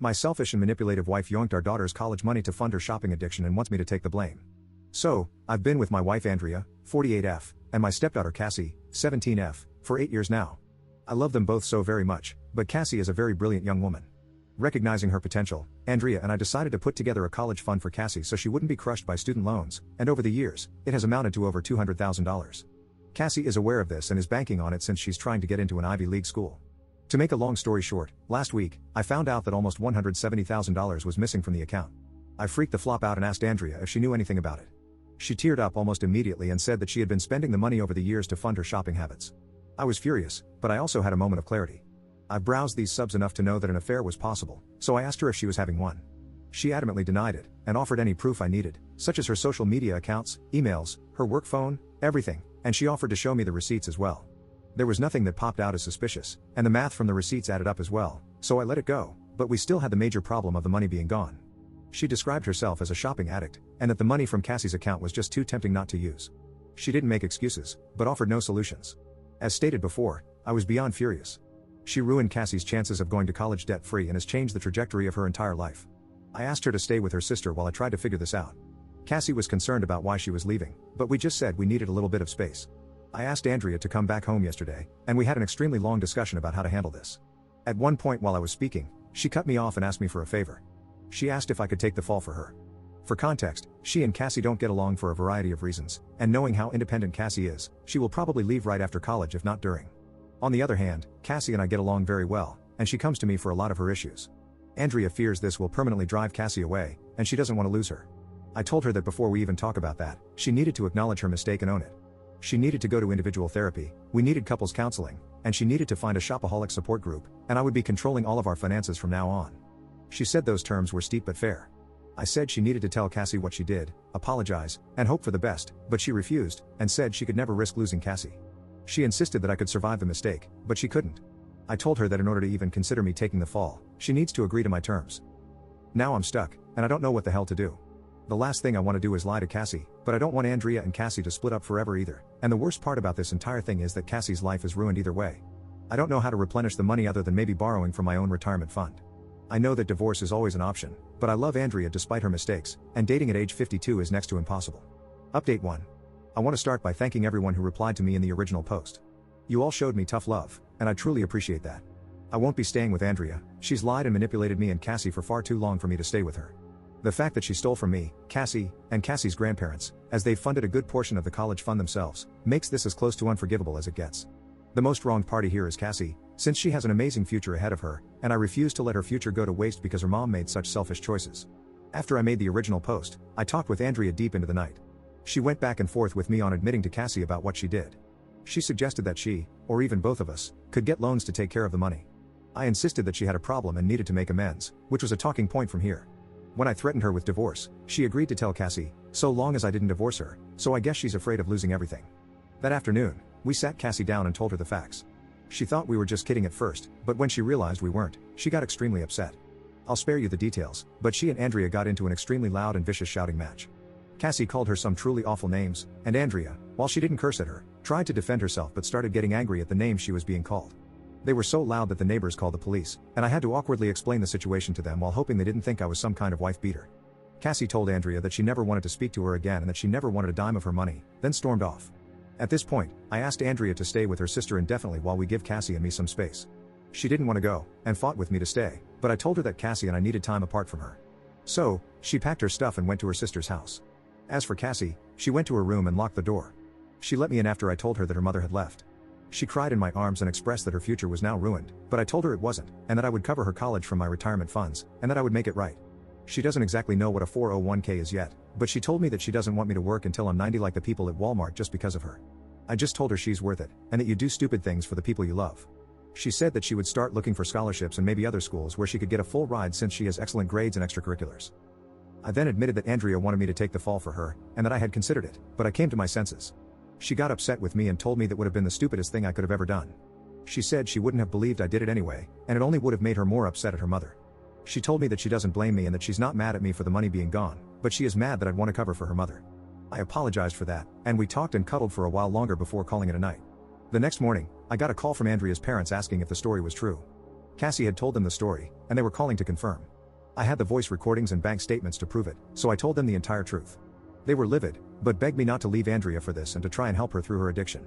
My selfish and manipulative wife yoinked our daughter's college money to fund her shopping addiction and wants me to take the blame. So, I've been with my wife Andrea, 48F, and my stepdaughter Cassie, 17F, for 8 years now. I love them both so very much, but Cassie is a very brilliant young woman. Recognizing her potential, Andrea and I decided to put together a college fund for Cassie so she wouldn't be crushed by student loans, and over the years, it has amounted to over $200,000. Cassie is aware of this and is banking on it since she's trying to get into an Ivy League school. To make a long story short, last week, I found out that almost $170,000 was missing from the account. I freaked the flop out and asked Andrea if she knew anything about it. She teared up almost immediately and said that she had been spending the money over the years to fund her shopping habits. I was furious, but I also had a moment of clarity. I browsed these subs enough to know that an affair was possible, so I asked her if she was having one. She adamantly denied it, and offered any proof I needed, such as her social media accounts, emails, her work phone, everything, and she offered to show me the receipts as well. There was nothing that popped out as suspicious, and the math from the receipts added up as well, so I let it go, but we still had the major problem of the money being gone. She described herself as a shopping addict, and that the money from Cassie's account was just too tempting not to use. She didn't make excuses, but offered no solutions. As stated before, I was beyond furious. She ruined Cassie's chances of going to college debt-free and has changed the trajectory of her entire life. I asked her to stay with her sister while I tried to figure this out. Cassie was concerned about why she was leaving, but we just said we needed a little bit of space. I asked Andrea to come back home yesterday, and we had an extremely long discussion about how to handle this. At one point while I was speaking, she cut me off and asked me for a favor. She asked if I could take the fall for her. For context, she and Cassie don't get along for a variety of reasons, and knowing how independent Cassie is, she will probably leave right after college if not during. On the other hand, Cassie and I get along very well, and she comes to me for a lot of her issues. Andrea fears this will permanently drive Cassie away, and she doesn't want to lose her. I told her that before we even talk about that, she needed to acknowledge her mistake and own it. She needed to go to individual therapy, we needed couples counseling, and she needed to find a shopaholic support group, and I would be controlling all of our finances from now on. She said those terms were steep but fair. I said she needed to tell Cassie what she did, apologize, and hope for the best, but she refused, and said she could never risk losing Cassie. She insisted that I could survive the mistake, but she couldn't. I told her that in order to even consider me taking the fall, she needs to agree to my terms. Now I'm stuck, and I don't know what the hell to do. The last thing I want to do is lie to Cassie, but I don't want Andrea and Cassie to split up forever either, and the worst part about this entire thing is that Cassie's life is ruined either way. I don't know how to replenish the money other than maybe borrowing from my own retirement fund. I know that divorce is always an option, but I love Andrea despite her mistakes, and dating at age 52 is next to impossible. Update 1. I want to start by thanking everyone who replied to me in the original post. You all showed me tough love, and I truly appreciate that. I won't be staying with Andrea, she's lied and manipulated me and Cassie for far too long for me to stay with her. The fact that she stole from me, Cassie, and Cassie's grandparents, as they funded a good portion of the college fund themselves, makes this as close to unforgivable as it gets. The most wronged party here is Cassie, since she has an amazing future ahead of her, and I refuse to let her future go to waste because her mom made such selfish choices. After I made the original post, I talked with Andrea deep into the night. She went back and forth with me on admitting to Cassie about what she did. She suggested that she, or even both of us, could get loans to take care of the money. I insisted that she had a problem and needed to make amends, which was a talking point from here. When I threatened her with divorce, she agreed to tell Cassie, so long as I didn't divorce her, so I guess she's afraid of losing everything. That afternoon, we sat Cassie down and told her the facts. She thought we were just kidding at first, but when she realized we weren't, she got extremely upset. I'll spare you the details, but she and Andrea got into an extremely loud and vicious shouting match. Cassie called her some truly awful names, and Andrea, while she didn't curse at her, tried to defend herself but started getting angry at the names she was being called. They were so loud that the neighbors called the police, and I had to awkwardly explain the situation to them while hoping they didn't think I was some kind of wife beater. Cassie told Andrea that she never wanted to speak to her again and that she never wanted a dime of her money, then stormed off. At this point, I asked Andrea to stay with her sister indefinitely while we give Cassie and me some space. She didn't want to go, and fought with me to stay, but I told her that Cassie and I needed time apart from her. So, she packed her stuff and went to her sister's house. As for Cassie, she went to her room and locked the door. She let me in after I told her that her mother had left. She cried in my arms and expressed that her future was now ruined, but I told her it wasn't, and that I would cover her college from my retirement funds, and that I would make it right. She doesn't exactly know what a 401k is yet, but she told me that she doesn't want me to work until I'm 90 like the people at Walmart just because of her. I just told her she's worth it, and that you do stupid things for the people you love. She said that she would start looking for scholarships and maybe other schools where she could get a full ride since she has excellent grades and extracurriculars. I then admitted that Andrea wanted me to take the fall for her, and that I had considered it, but I came to my senses. She got upset with me and told me that would have been the stupidest thing I could have ever done. She said she wouldn't have believed I did it anyway, and it only would have made her more upset at her mother. She told me that she doesn't blame me and that she's not mad at me for the money being gone, but she is mad that I'd want to cover for her mother. I apologized for that, and we talked and cuddled for a while longer before calling it a night. The next morning, I got a call from Andrea's parents asking if the story was true. Cassie had told them the story, and they were calling to confirm. I had the voice recordings and bank statements to prove it, so I told them the entire truth. They were livid, but begged me not to leave Andrea for this and to try and help her through her addiction.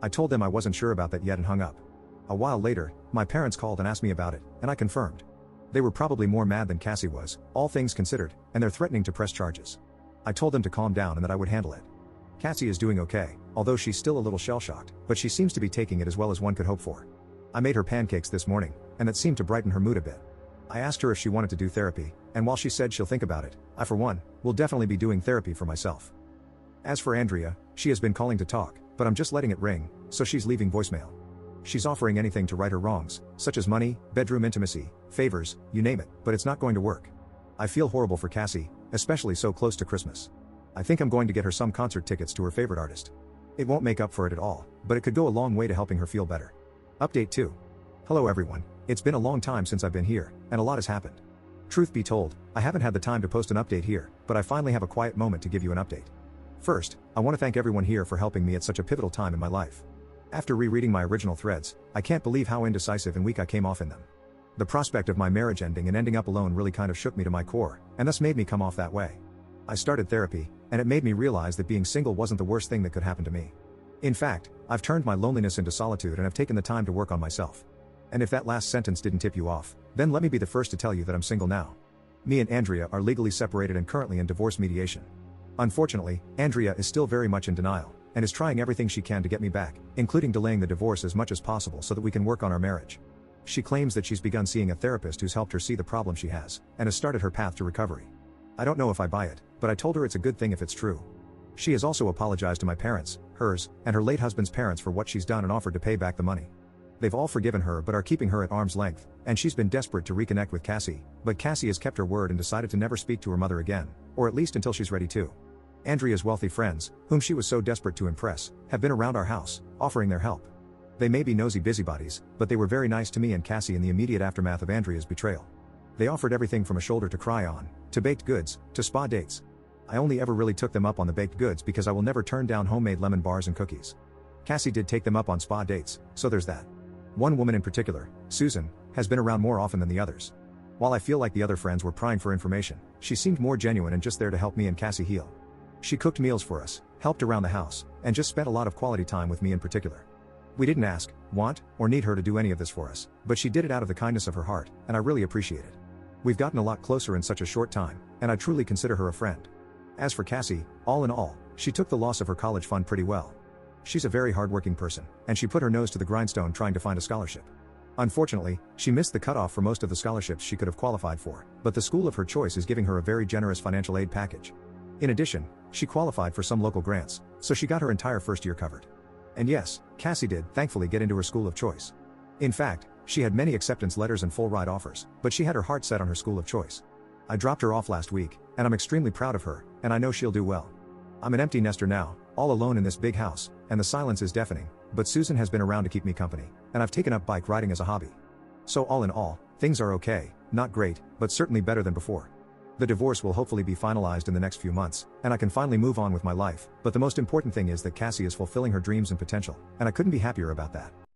I told them I wasn't sure about that yet and hung up. A while later, my parents called and asked me about it, and I confirmed. They were probably more mad than Cassie was, all things considered, and they're threatening to press charges. I told them to calm down and that I would handle it. Cassie is doing okay, although she's still a little shell-shocked, but she seems to be taking it as well as one could hope for. I made her pancakes this morning, and that seemed to brighten her mood a bit. I asked her if she wanted to do therapy, and while she said she'll think about it, I for one, will definitely be doing therapy for myself. As for Andrea, she has been calling to talk, but I'm just letting it ring, so she's leaving voicemail. She's offering anything to right her wrongs, such as money, bedroom intimacy, favors, you name it, but it's not going to work. I feel horrible for Cassie, especially so close to Christmas. I think I'm going to get her some concert tickets to her favorite artist. It won't make up for it at all, but it could go a long way to helping her feel better. Update 2. Hello everyone, it's been a long time since I've been here, and a lot has happened. Truth be told, I haven't had the time to post an update here, but I finally have a quiet moment to give you an update. First, I want to thank everyone here for helping me at such a pivotal time in my life. After rereading my original threads, I can't believe how indecisive and weak I came off in them. The prospect of my marriage ending and ending up alone really kind of shook me to my core, and thus made me come off that way. I started therapy, and it made me realize that being single wasn't the worst thing that could happen to me. In fact, I've turned my loneliness into solitude and have taken the time to work on myself. And if that last sentence didn't tip you off, then let me be the first to tell you that I'm single now. Me and Andrea are legally separated and currently in divorce mediation. Unfortunately, Andrea is still very much in denial, and is trying everything she can to get me back, including delaying the divorce as much as possible so that we can work on our marriage. She claims that she's begun seeing a therapist who's helped her see the problem she has, and has started her path to recovery. I don't know if I buy it, but I told her it's a good thing if it's true. She has also apologized to my parents, hers, and her late husband's parents for what she's done and offered to pay back the money. They've all forgiven her but are keeping her at arm's length, and she's been desperate to reconnect with Cassie, but Cassie has kept her word and decided to never speak to her mother again, or at least until she's ready to. Andrea's wealthy friends, whom she was so desperate to impress, have been around our house, offering their help. They may be nosy busybodies, but they were very nice to me and Cassie in the immediate aftermath of Andrea's betrayal. They offered everything from a shoulder to cry on, to baked goods, to spa dates. I only ever really took them up on the baked goods because I will never turn down homemade lemon bars and cookies. Cassie did take them up on spa dates, so there's that. One woman in particular, Susan, has been around more often than the others. While I feel like the other friends were prying for information, she seemed more genuine and just there to help me and Cassie heal. She cooked meals for us, helped around the house, and just spent a lot of quality time with me in particular. We didn't ask, want, or need her to do any of this for us, but she did it out of the kindness of her heart, and I really appreciate it. We've gotten a lot closer in such a short time, and I truly consider her a friend. As for Cassie, all in all, she took the loss of her college fund pretty well. She's a very hardworking person, and she put her nose to the grindstone trying to find a scholarship. Unfortunately, she missed the cutoff for most of the scholarships she could have qualified for, but the school of her choice is giving her a very generous financial aid package. In addition, she qualified for some local grants, so she got her entire first year covered. And yes, Cassie did, thankfully, get into her school of choice. In fact, she had many acceptance letters and full ride offers, but she had her heart set on her school of choice. I dropped her off last week, and I'm extremely proud of her, and I know she'll do well. I'm an empty nester now, all alone in this big house, and the silence is deafening, but Susan has been around to keep me company, and I've taken up bike riding as a hobby. So all in all, things are okay, not great, but certainly better than before. The divorce will hopefully be finalized in the next few months, and I can finally move on with my life, but the most important thing is that Cassie is fulfilling her dreams and potential, and I couldn't be happier about that.